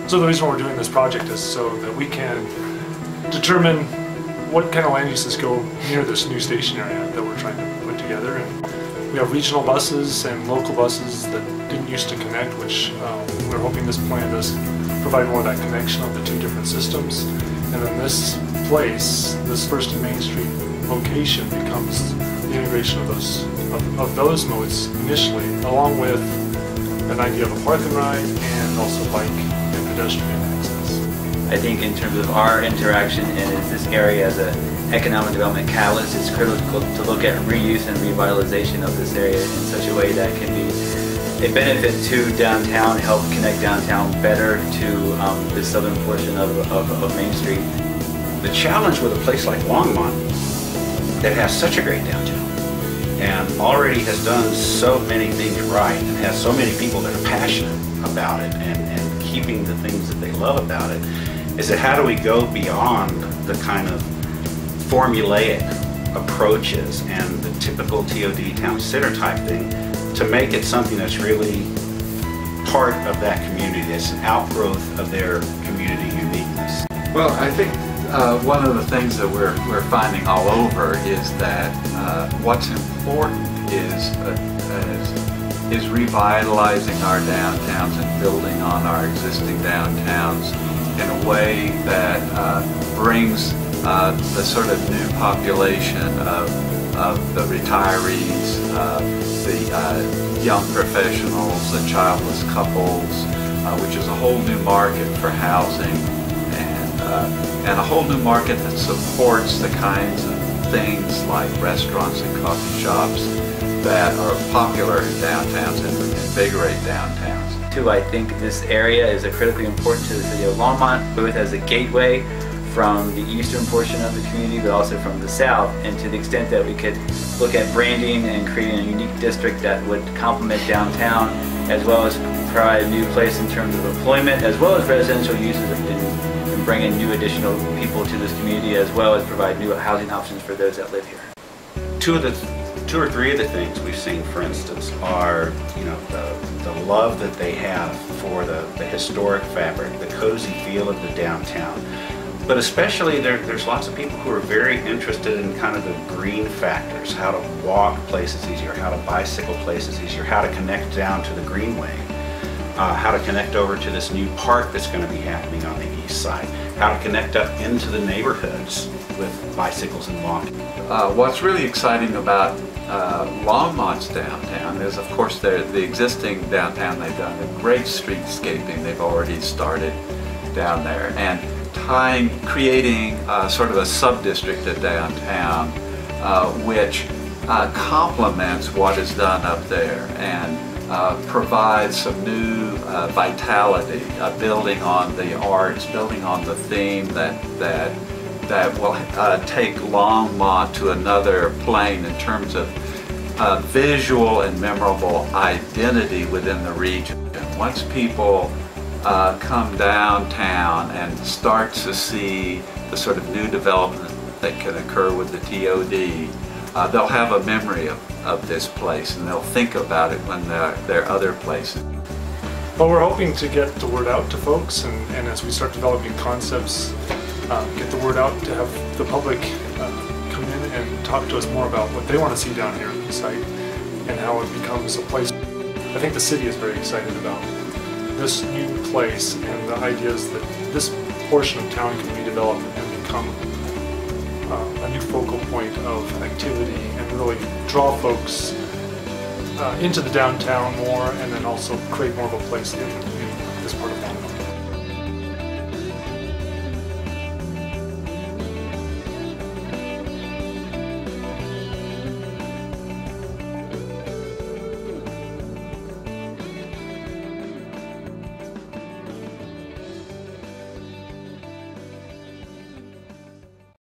So the reason we're doing this project is so that we can determine what kind of land uses go near this new station area that we're trying to put together. And we have regional buses and local buses that didn't used to connect, which we're hoping this plan does provide more of that connection of the two different systems. And then this place, this First and Main Street location, becomes the integration of those modes initially, along with an idea of a park and ride and also bike and pedestrian access. I think in terms of our interaction in this area as an economic development catalyst, it's critical to look at reuse and revitalization of this area in such a way that can be a benefit to downtown, help connect downtown better to the southern portion of Main Street. The challenge with a place like Longmont that has such a great downtown and already has done so many things right and has so many people that are passionate about it and keeping the things that they love about it, is that how do we go beyond the kind of formulaic approaches and the typical TOD town center type thing to make it something that's really part of that community, that's an outgrowth of their community uniqueness. Well, I think one of the things that we're finding all over is that what's important is revitalizing our downtowns and building on our existing downtowns in a way that brings the sort of new population of the retirees, the young professionals, the childless couples, which is a whole new market for housing, and a whole new market that supports the kinds of things like restaurants and coffee shops that are popular in downtowns and invigorate downtowns. I think this area is critically important to the city of Longmont, both as a gateway from the eastern portion of the community, but also from the south. And to the extent that we could look at branding and creating a unique district that would complement downtown, as well as provide a new place in terms of employment, as well as residential uses, and bring in new additional people to this community, as well as provide new housing options for those that live here. Two or three of the things we've seen, for instance, are the love that they have for the historic fabric, the cozy feel of the downtown. But especially there's lots of people who are very interested in kind of the green factors, how to walk places easier, how to bicycle places easier, how to connect down to the greenway, how to connect over to this new park that's going to be happening on the east side, how to connect up into the neighborhoods with bicycles and walking. What's really exciting about Longmont's downtown is, of course, the existing downtown. They've done a great streetscaping. They've already started down there, and creating sort of a sub-district of downtown which complements what is done up there and provides some new vitality, building on the arts, building on the theme that will take Longmont to another plane in terms of visual and memorable identity within the region. Once people come downtown and start to see the sort of new development that can occur with the TOD, they'll have a memory of this place, and they'll think about it when they're other places. Well, we're hoping to get the word out to folks, and as we start developing concepts, get the word out to have the public come in and talk to us more about what they want to see down here on the site and how it becomes a place. I think the city is very excited about this new place and the ideas that this portion of town can be developed and become a new focal point of activity and really draw folks into the downtown more, and then also create more of a place in this part of